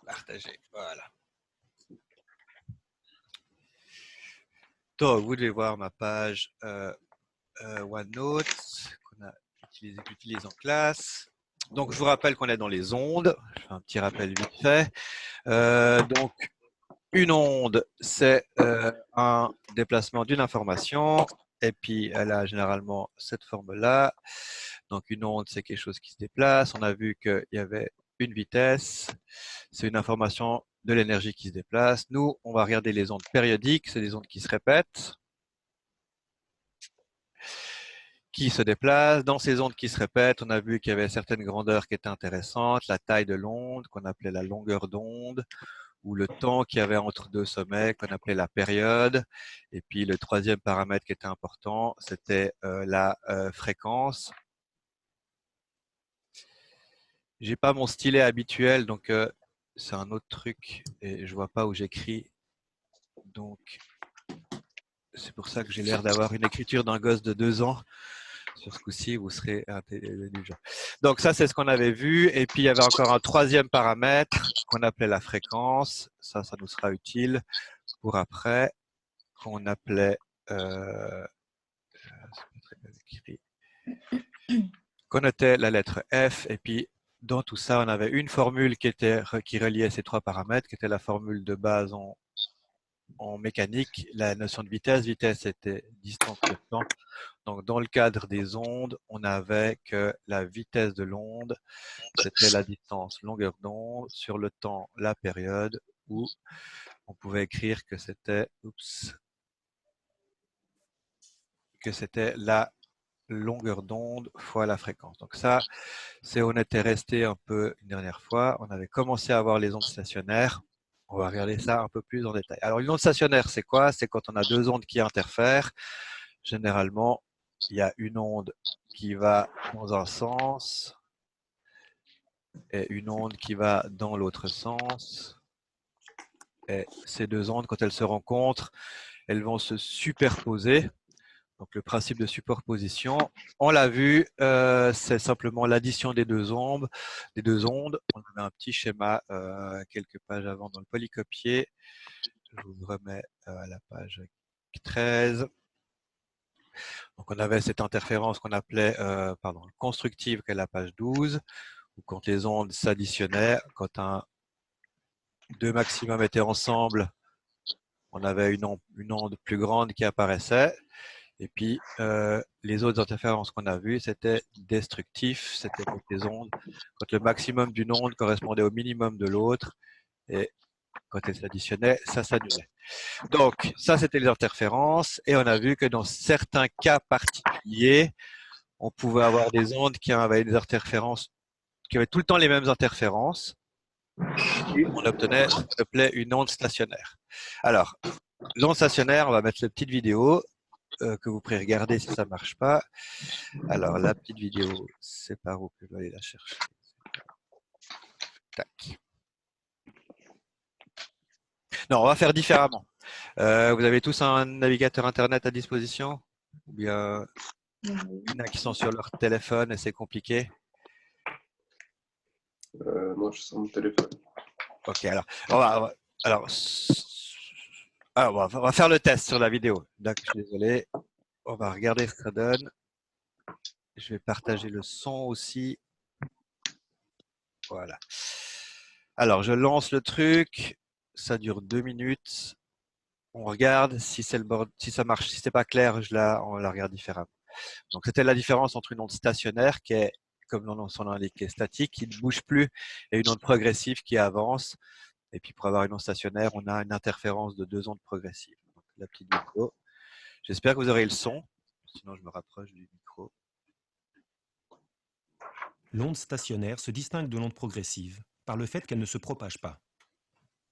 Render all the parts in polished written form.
Partager, voilà. Donc, vous devez voir ma page OneNote que j'utilise en classe. Donc, je vous rappelle qu'on est dans les ondes. Je fais un petit rappel vite fait. Donc, une onde, c'est un déplacement d'une information. Et puis, elle a généralement cette forme-là. Donc, une onde, c'est quelque chose qui se déplace. On a vu qu'il y avait une vitesse. C'est une information de l'énergie qui se déplace. Nous, on va regarder les ondes périodiques. C'est des ondes qui se répètent, qui se déplacent. Dans ces ondes qui se répètent, on a vu qu'il y avait certaines grandeurs qui étaient intéressantes. La taille de l'onde, qu'on appelait la longueur d'onde, ou le temps qu'il y avait entre deux sommets, qu'on appelait la période. Et puis le troisième paramètre qui était important, c'était la fréquence. J'ai pas mon stylet habituel, donc c'est un autre truc et je vois pas où j'écris. Donc c'est pour ça que j'ai l'air d'avoir une écriture d'un gosse de 2 ans. Sur ce coup-ci, vous serez intelligent. Donc ça, c'est ce qu'on avait vu. Et puis il y avait encore un troisième paramètre qu'on appelait la fréquence. Ça nous sera utile pour après, qu'on appelait qu'on notait la lettre F, et puis dans tout ça, on avait une formule qui reliait ces trois paramètres, qui était la formule de base en mécanique, la notion de vitesse. Vitesse était distance sur temps. Donc dans le cadre des ondes, on avait que la vitesse de l'onde, c'était la distance longueur d'onde sur le temps, la période, ou on pouvait écrire que c'était la longueur d'onde fois la fréquence. Donc ça, on était resté un peu une dernière fois. On avait commencé à voir les ondes stationnaires. On va regarder ça un peu plus en détail. Alors, une onde stationnaire, c'est quoi? C'est quand on a deux ondes qui interfèrent. Généralement, il y a une onde qui va dans un sens et une onde qui va dans l'autre sens. Et ces deux ondes, quand elles se rencontrent, elles vont se superposer. Donc le principe de superposition, on l'a vu, c'est simplement l'addition des deux ondes. On avait un petit schéma quelques pages avant dans le polycopier. Je vous remets à la page 13. Donc on avait cette interférence qu'on appelait constructive, qui est la page 12, où quand les ondes s'additionnaient, quand deux maximums étaient ensemble, on avait une onde plus grande qui apparaissait. Et puis, les autres interférences qu'on a vues, c'était destructif, c'était quand les ondes, quand le maximum d'une onde correspondait au minimum de l'autre, et quand elles s'additionnaient, ça s'annulait. Donc, ça, c'était les interférences, et on a vu que dans certains cas particuliers, on pouvait avoir des ondes qui avaient des interférences, qui avaient tout le temps les mêmes interférences, et on obtenait ce qu'on appelait une onde stationnaire. Alors, l'onde stationnaire, on va mettre la petite vidéo que vous pourrez regarder si ça marche pas. Alors, la petite vidéo, c'est par où que je vais aller la chercher. Tac. Non, on va faire différemment. Vous avez tous un navigateur Internet à disposition? Ou bien il y en a qui sont sur leur téléphone et c'est compliqué? Moi, je suis sur mon téléphone. Ok, alors, on va faire le test sur la vidéo. Donc, je suis désolé. On va regarder ce que ça donne. Je vais partager le son aussi. Voilà. Alors, je lance le truc. Ça dure 2 minutes. On regarde si c'est si ça marche. Si c'est pas clair, on la regarde différemment. Donc, c'était la différence entre une onde stationnaire qui est, comme son nom l'indique, statique, qui ne bouge plus, et une onde progressive qui avance. Et puis, pour avoir une onde stationnaire, on a une interférence de deux ondes progressives. Donc, la petite vidéo. J'espère que vous aurez le son. Sinon, je me rapproche du micro. L'onde stationnaire se distingue de l'onde progressive par le fait qu'elle ne se propage pas.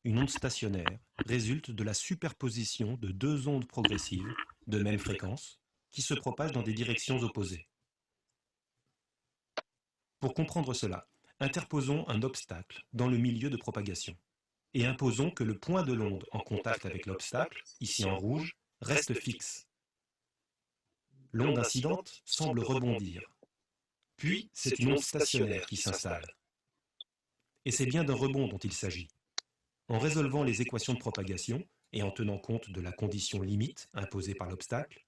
Une onde stationnaire résulte de la superposition de deux ondes progressives de même fréquence qui se propagent dans des directions opposées. Pour comprendre cela, interposons un obstacle dans le milieu de propagation et imposons que le point de l'onde en contact avec l'obstacle, ici en rouge, reste fixe. L'onde incidente semble rebondir. Puis, c'est une onde stationnaire qui s'installe. Et c'est bien d'un rebond dont il s'agit. En résolvant les équations de propagation et en tenant compte de la condition limite imposée par l'obstacle,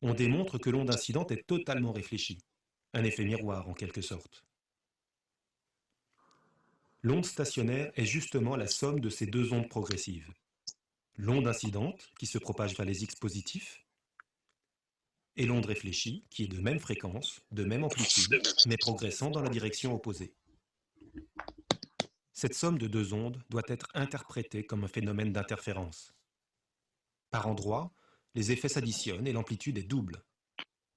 on démontre que l'onde incidente est totalement réfléchie, un effet miroir en quelque sorte. L'onde stationnaire est justement la somme de ces deux ondes progressives. L'onde incidente, qui se propage vers les X positifs, et l'onde réfléchie, qui est de même fréquence, de même amplitude, mais progressant dans la direction opposée. Cette somme de deux ondes doit être interprétée comme un phénomène d'interférence. Par endroits, les effets s'additionnent et l'amplitude est double.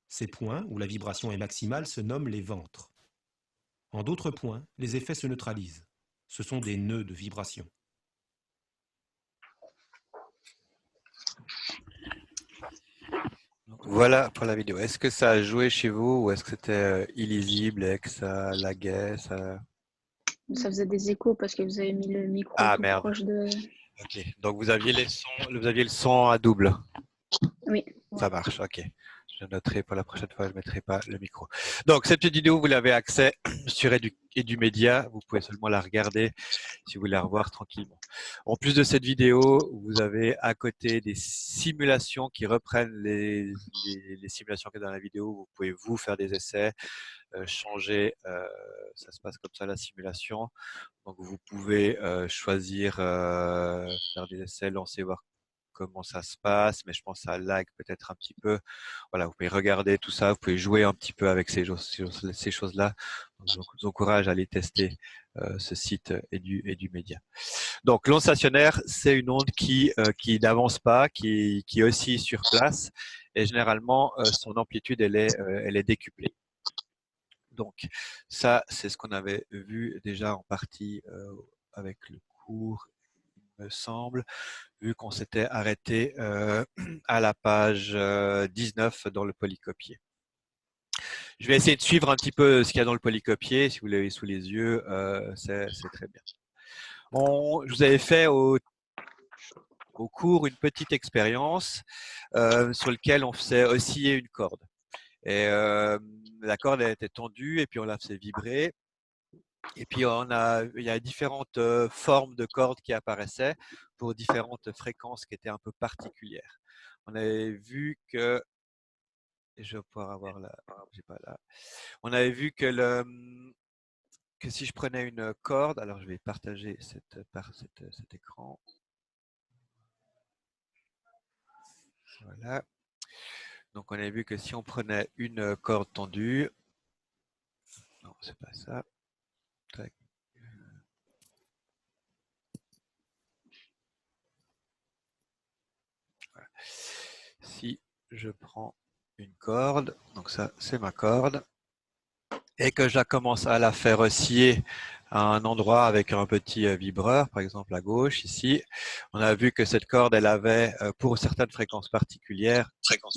Ces points, où la vibration est maximale, se nomment les ventres. En d'autres points, les effets se neutralisent. Ce sont des nœuds de vibration. Donc, voilà pour la vidéo. Est-ce que ça a joué chez vous ou est-ce que c'était illisible et que ça laguait Ça faisait des échos parce que vous avez mis le micro Ah tout merde. proche de... Ok. Donc vous aviez le son à double. Oui. Ça marche, ok. Je noterai pour la prochaine fois, je ne mettrai pas le micro. Donc, cette petite vidéo, vous l'avez accès sur Edumedia. Vous pouvez seulement la regarder si vous voulez la revoir tranquillement. En plus de cette vidéo, vous avez à côté des simulations qui reprennent les simulations qu'il y a dans la vidéo. Vous pouvez vous faire des essais, changer. Ça se passe comme ça, la simulation. Donc, vous pouvez choisir, faire des essais, lancer, voir comment ça se passe, mais je pense que ça lag peut-être un petit peu. Voilà, vous pouvez regarder tout ça, vous pouvez jouer un petit peu avec ces choses-là. Je vous encourage à aller tester ce site et du média. Donc, l'onde stationnaire, c'est une onde qui n'avance pas, qui oscille sur place, et généralement, son amplitude, elle est décuplée. Donc, ça, c'est ce qu'on avait vu déjà en partie avec le cours, il me semble, vu qu'on s'était arrêté à la page 19 dans le polycopier. Je vais essayer de suivre un petit peu ce qu'il y a dans le polycopier. Si vous l'avez sous les yeux, c'est très bien. Je vous avais fait au cours une petite expérience sur laquelle on faisait osciller une corde. Et la corde elle était tendue et puis on la faisait vibrer. Et puis il y a différentes formes de cordes qui apparaissaient pour différentes fréquences qui étaient un peu particulières. On avait vu que, et je vais pouvoir avoir là, j'ai pas là. On avait vu que si je prenais une corde, alors je vais partager cet écran. Voilà. Donc on avait vu que si on prenait une corde tendue, non c'est pas ça. Tac. Voilà. Si je prends une corde, donc ça c'est ma corde, et que je commence à la faire osciller à un endroit avec un petit vibreur, par exemple à gauche ici, on a vu que cette corde, elle avait pour certaines fréquences particulières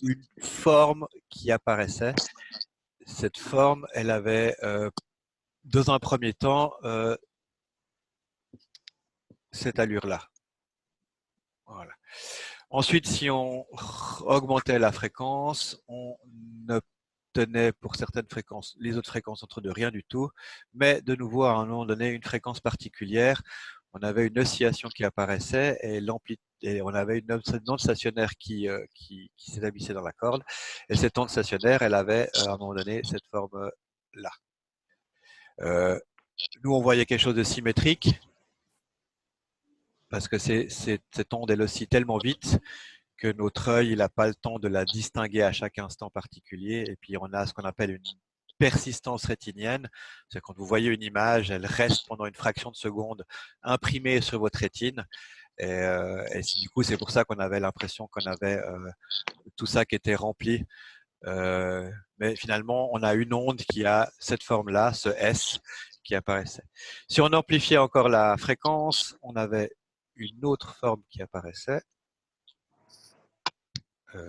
une forme qui apparaissait. Cette forme, elle avait dans un premier temps cette allure-là. Voilà. Ensuite, si on augmentait la fréquence, on obtenait pour certaines fréquences, les autres fréquences entre deux, rien du tout. Mais de nouveau, à un moment donné, une fréquence particulière, on avait une oscillation qui apparaissait et on avait une onde stationnaire qui s'établissait dans la corde. Et cette onde stationnaire, elle avait à un moment donné cette forme-là. Nous, on voyait quelque chose de symétrique parce que cette onde, elle oscille tellement vite que notre œil n'a pas le temps de la distinguer à chaque instant particulier. Et puis, on a ce qu'on appelle une persistance rétinienne. C'est quand vous voyez une image, elle reste pendant une fraction de seconde imprimée sur votre rétine. Et du coup, c'est pour ça qu'on avait l'impression qu'on avait tout ça qui était rempli. Mais finalement, on a une onde qui a cette forme-là, ce S, qui apparaissait. Si on amplifiait encore la fréquence, on avait une autre forme qui apparaissait. C'est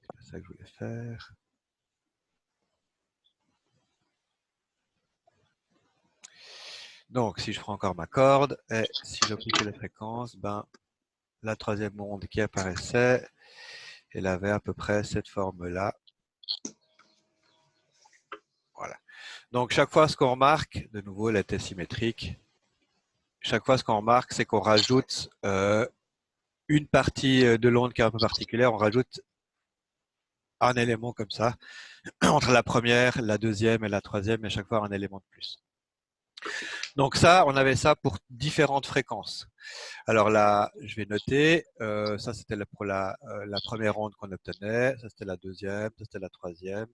pas ça que je voulais faire. Donc, si je prends encore ma corde, et si j'amplifie la fréquence, ben, la troisième onde qui apparaissait, elle avait à peu près cette forme-là. Voilà. Donc, chaque fois, ce qu'on remarque, de nouveau, elle était symétrique. chaque fois, ce qu'on remarque, c'est qu'on rajoute une partie de l'onde qui est un peu particulière, on rajoute un élément comme ça, entre la première, la deuxième et la troisième, et à chaque fois un élément de plus. Donc ça, on avait ça pour différentes fréquences. Alors là, je vais noter, ça c'était pour la première onde qu'on obtenait, ça c'était la deuxième, ça c'était la troisième,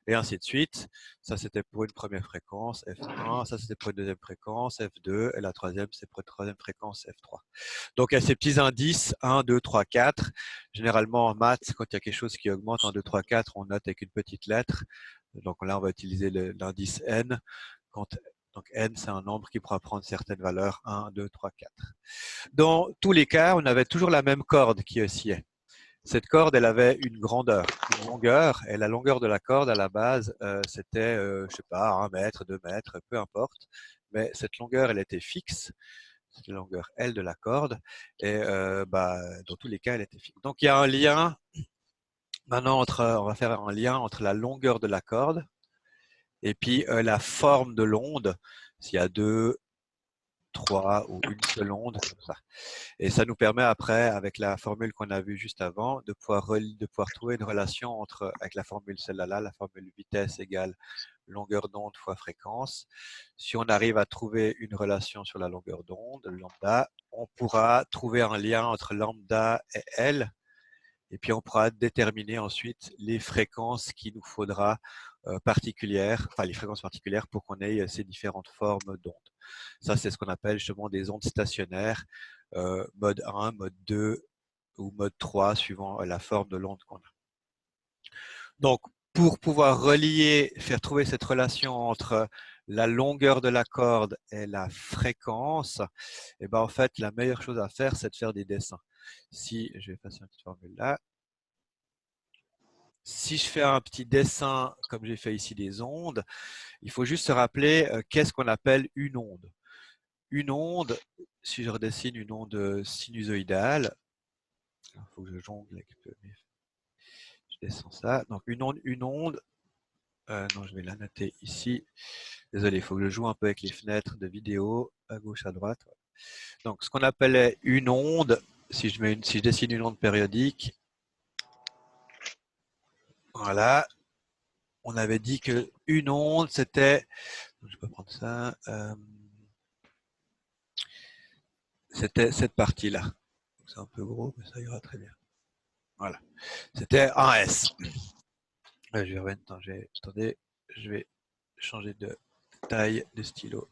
et ainsi de suite. Ça c'était pour une première fréquence, F1, ça c'était pour une deuxième fréquence, F2, et la troisième c'est pour une troisième fréquence, F3. Donc il y a ces petits indices, 1, 2, 3, 4. Généralement en maths, quand il y a quelque chose qui augmente, 1, 2, 3, 4, on note avec une petite lettre. Donc là, on va utiliser l'indice N. Donc N, c'est un nombre qui pourra prendre certaines valeurs, 1, 2, 3, 4. Dans tous les cas, on avait toujours la même corde qui oscillait. Cette corde, elle avait une grandeur, une longueur, et la longueur de la corde, à la base, c'était, je sais pas, 1 mètre, 2 mètres, peu importe. Mais cette longueur, elle était fixe. C'est la longueur L de la corde. Et dans tous les cas, elle était fixe. Donc, il y a un lien, maintenant, on va faire un lien entre la longueur de la corde et puis la forme de l'onde, s'il y a 2, 3 ou une seule onde, comme ça. Et ça nous permet après, avec la formule qu'on a vue juste avant, de pouvoir trouver une relation avec la formule celle-là, la formule vitesse égale longueur d'onde fois fréquence. Si on arrive à trouver une relation sur la longueur d'onde, lambda, on pourra trouver un lien entre lambda et L, et puis on pourra déterminer ensuite les fréquences qu'il nous faudra particulières, enfin les fréquences particulières pour qu'on ait ces différentes formes d'ondes. Ça, c'est ce qu'on appelle justement des ondes stationnaires, mode 1, mode 2 ou mode 3, suivant la forme de l'onde qu'on a. Donc, pour pouvoir faire trouver cette relation entre la longueur de la corde et la fréquence, et ben en fait, la meilleure chose à faire, c'est de faire des dessins. Si je vais passer une petite formule là. Si je fais un petit dessin, comme j'ai fait ici des ondes, il faut juste se rappeler qu'est-ce qu'on appelle une onde. Une onde, si je redessine une onde sinusoïdale, il faut que je jongle avec je descends ça. Donc une onde, non, je vais la noter ici. Désolé, il faut que je joue un peu avec les fenêtres de vidéo, à gauche, à droite. Donc ce qu'on appelait une onde, si je dessine une onde périodique, voilà, on avait dit qu'une onde, c'était, je peux prendre ça, c'était cette partie-là. C'est un peu gros, mais ça ira très bien. Voilà. C'était un S. Attendez, je vais changer de taille de stylo.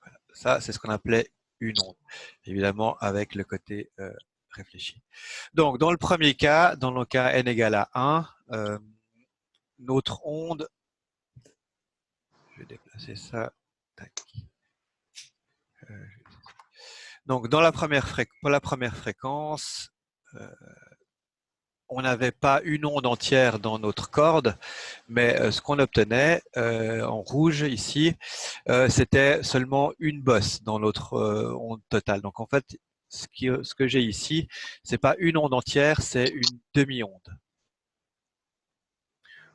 Voilà. Ça, c'est ce qu'on appelait une onde. Évidemment, avec le côté réfléchi. Donc, dans le premier cas, dans le cas n égale à 1, notre onde, je vais déplacer ça. Tac. Donc, pour la première fréquence, on n'avait pas une onde entière dans notre corde, mais ce qu'on obtenait en rouge ici, c'était seulement une bosse dans notre onde totale. Donc en fait, ce que j'ai ici, c'est pas une onde entière, c'est une demi-onde,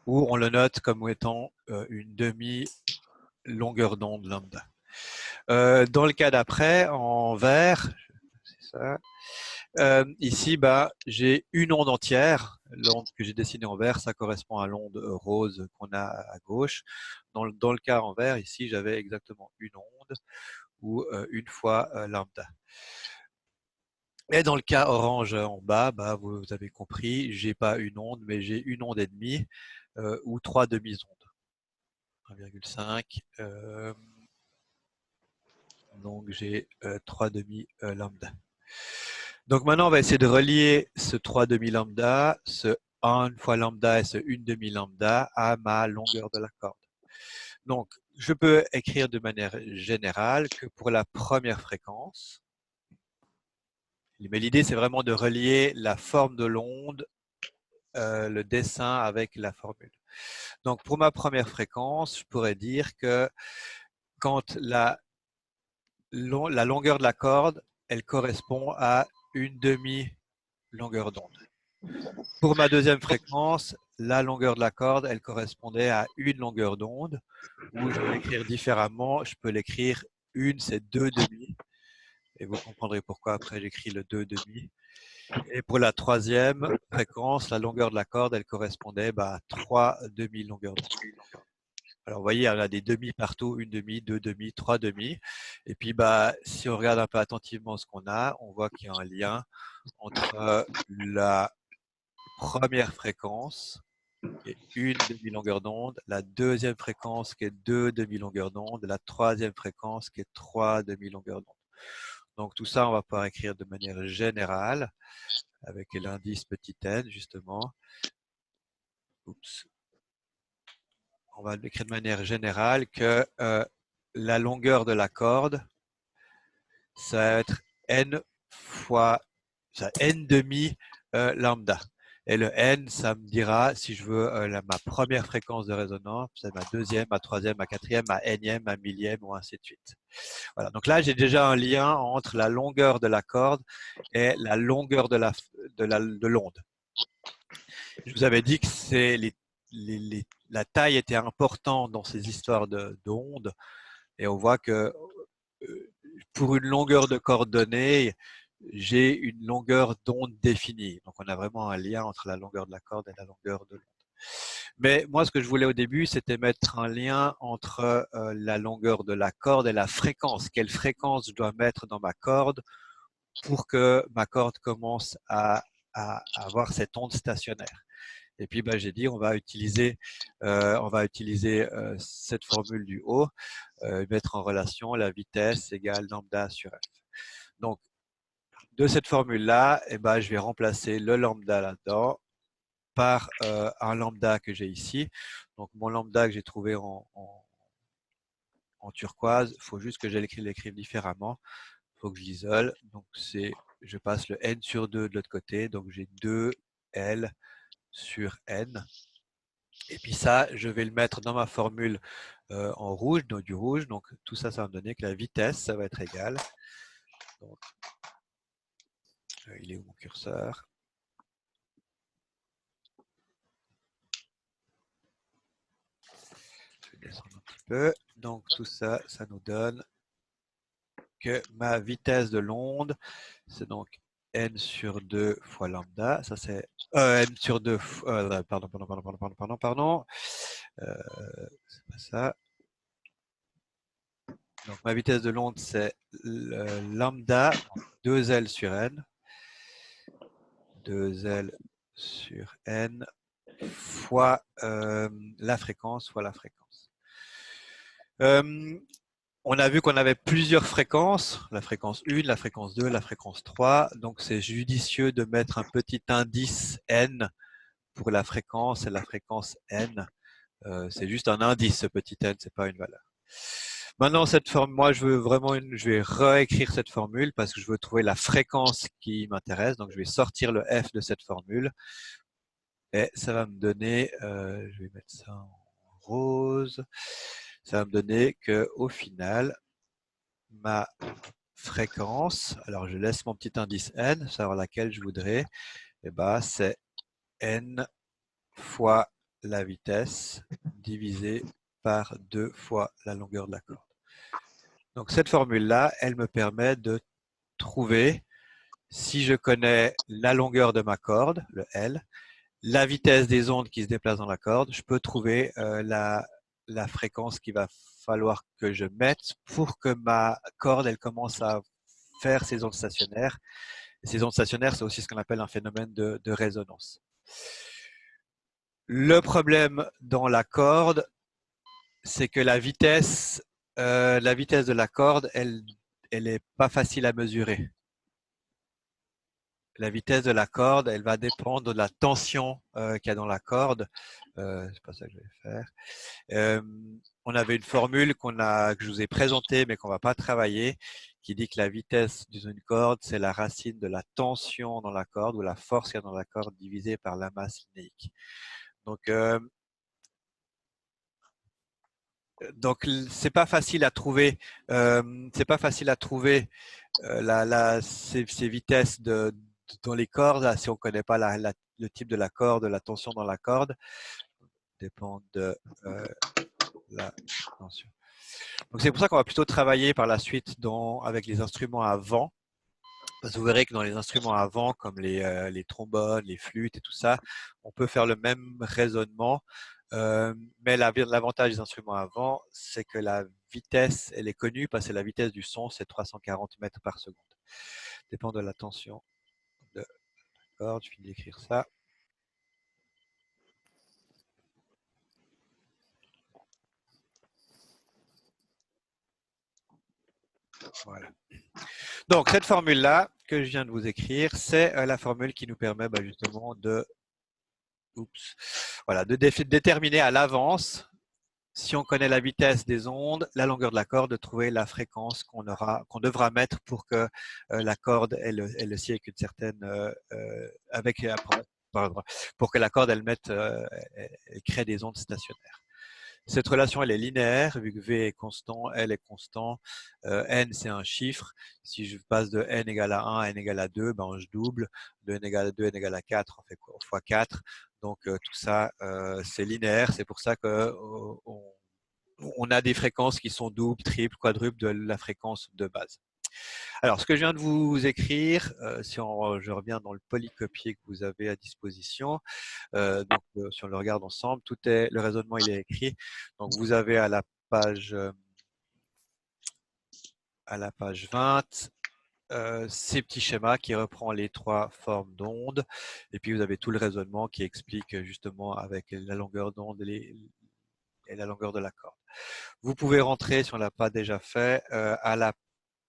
où on le note comme étant une demi-longueur d'onde lambda. Dans le cas d'après, en vert, c'est ça. Ici, j'ai une onde entière. L'onde que j'ai dessinée en vert, ça correspond à l'onde rose qu'on a à gauche. Dans le cas en vert, ici, j'avais exactement une onde ou une fois lambda. Et dans le cas orange en bas, vous avez compris, j'ai pas une onde, mais j'ai une onde et demie ou 3 demi-ondes. 1,5. Donc j'ai 3 demi lambda. Donc maintenant, on va essayer de relier ce 3 demi lambda, ce 1 fois lambda et ce 1 demi lambda à ma longueur de la corde. Donc, je peux écrire de manière générale que pour la première fréquence, mais l'idée c'est vraiment de relier la forme de l'onde, le dessin avec la formule. Donc, pour ma première fréquence, je pourrais dire que quand la longueur de la corde, elle correspond à une demi-longueur d'onde. Pour ma deuxième fréquence, la longueur de la corde, elle correspondait à une longueur d'onde, ou je vais l'écrire différemment, je peux l'écrire une, c'est 2 demi. Et vous comprendrez pourquoi après j'écris le 2 demi. Et pour la troisième fréquence, la longueur de la corde, elle correspondait à 3 demi-longueurs d'onde. Alors, vous voyez, on a des demi partout, une demi, deux demi, trois demi. Et puis, si on regarde un peu attentivement ce qu'on a, on voit qu'il y a un lien entre la première fréquence, qui est une demi-longueur d'onde, la deuxième fréquence, qui est 2 demi-longueurs d'onde, la troisième fréquence, qui est 3 demi-longueurs d'onde. Donc, tout ça, on va pouvoir écrire de manière générale, avec l'indice petit n, justement. Oups. On va l'écrire de manière générale que la longueur de la corde, ça va être n fois n demi lambda. Et le n, ça me dira si je veux ma première fréquence de résonance, c'est ma deuxième, ma troisième, ma quatrième, ma énième, ma millième, ou ainsi de suite. Voilà. Donc là, j'ai déjà un lien entre la longueur de la corde et la longueur de l'onde. Je vous avais dit que la taille était importante dans ces histoires d'ondes, et on voit que pour une longueur de corde donnée, j'ai une longueur d'onde définie. Donc, on a vraiment un lien entre la longueur de la corde et la longueur de l'onde. Mais moi, ce que je voulais au début, c'était mettre un lien entre la longueur de la corde et la fréquence. Quelle fréquence je dois mettre dans ma corde pour que ma corde commence à avoir cette onde stationnaire. Et puis, j'ai dit, on va utiliser cette formule du haut, mettre en relation la vitesse égale lambda sur f. Donc, de cette formule-là, je vais remplacer le lambda là-dedans par un lambda que j'ai ici. Donc, mon lambda que j'ai trouvé en turquoise, il faut juste que je l'écrive différemment. Il faut que je l'isole. Donc, je passe le n sur 2 de l'autre côté. Donc, j'ai 2L sur n. Et puis ça, je vais le mettre dans ma formule en rouge, donc du rouge. Donc tout ça, ça va me donner que la vitesse, ça va être égal. Donc, il est où mon curseur? Je vais descendre un petit peu. Donc tout ça, ça nous donne que ma vitesse de l'onde, c'est donc n sur 2 fois lambda. Ça c'est n sur 2 pardon. C'est pas ça. Donc ma vitesse de l'onde, c'est lambda, 2L sur n. 2L sur n fois la fréquence fois la fréquence. On a vu qu'on avait plusieurs fréquences, la fréquence 1, la fréquence 2, la fréquence 3. Donc, c'est judicieux de mettre un petit indice n pour la fréquence et la fréquence n. C'est juste un indice, ce petit n, c'est pas une valeur. Maintenant, cette forme, moi, je vais réécrire cette formule parce que je veux trouver la fréquence qui m'intéresse. Donc, je vais sortir le f de cette formule et ça va me donner, je vais mettre ça en rose, ça va me donner qu'au final, ma fréquence, alors je laisse mon petit indice n, savoir laquelle je voudrais, c'est n fois la vitesse divisé par 2 fois la longueur de la corde. Donc cette formule-là, elle me permet de trouver, si je connais la longueur de ma corde, le L, la vitesse des ondes qui se déplacent dans la corde, je peux trouver la fréquence qu'il va falloir que je mette pour que ma corde, elle commence à faire ces ondes stationnaires. Et ces ondes stationnaires, c'est aussi ce qu'on appelle un phénomène de résonance. Le problème dans la corde, c'est que la vitesse de la corde, elle n'est pas facile à mesurer. La vitesse de la corde, elle va dépendre de la tension qu'il y a dans la corde. C'est pas ça que je vais faire. On avait une formule que je vous ai présentée, mais qu'on ne va pas travailler, qui dit que la vitesse d'une corde, c'est la racine de la tension dans la corde ou la force qu'il y a dans la corde divisée par la masse linéique. Donc c'est pas facile à trouver. Ces vitesses dans les cordes si on ne connaît pas le type de la corde, la tension dans la corde. Dépend de la tension. Donc c'est pour ça qu'on va plutôt travailler par la suite avec les instruments à vent. Parce que vous verrez que dans les instruments à vent, comme les trombones, les flûtes et tout ça, on peut faire le même raisonnement. Mais l'avantage des instruments à vent, c'est que la vitesse, elle est connue parce que la vitesse du son, c'est 340 mètres par seconde. Dépend de la tension de la corde. Je finis d'écrire ça. Voilà. Donc, cette formule-là que je viens de vous écrire, c'est la formule qui nous permet justement de, voilà, de déterminer à l'avance, si on connaît la vitesse des ondes, la longueur de la corde, de trouver la fréquence qu'on devra mettre pour que la corde elle le signe avec une certaine pour que la corde elle crée des ondes stationnaires. Cette relation, elle est linéaire, vu que V est constant, L est constant, N, c'est un chiffre. Si je passe de N égale à 1 à N égale à 2, je double. De N égale à 2, N égale à 4, on fait quoi? Fois 4. Donc, tout ça, c'est linéaire. C'est pour ça qu'on a des fréquences qui sont doubles, triples, quadruples de la fréquence de base. Alors, ce que je viens de vous écrire, si je reviens dans le polycopier que vous avez à disposition, si on le regarde ensemble, le raisonnement il est écrit. Donc, vous avez à la page 20 ces petits schémas qui reprend les 3 formes d'ondes, et puis vous avez tout le raisonnement qui explique justement avec la longueur d'onde et la longueur de la corde. Vous pouvez rentrer, si on ne l'a pas déjà fait, à la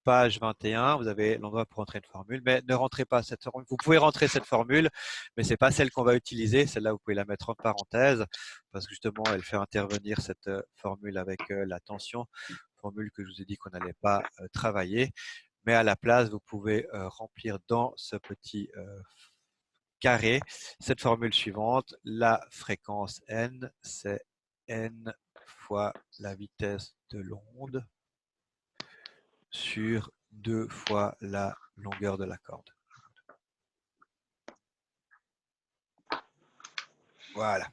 page 21, vous avez l'endroit pour rentrer une formule, mais ne rentrez pas cette formule. Vous pouvez rentrer cette formule, mais ce n'est pas celle qu'on va utiliser. Celle-là, vous pouvez la mettre en parenthèse, parce que justement, elle fait intervenir cette formule avec la tension, formule que je vous ai dit qu'on n'allait pas travailler. Mais à la place, vous pouvez remplir dans ce petit carré cette formule suivante. La fréquence n, c'est n fois la vitesse de l'onde sur 2 fois la longueur de la corde. Voilà.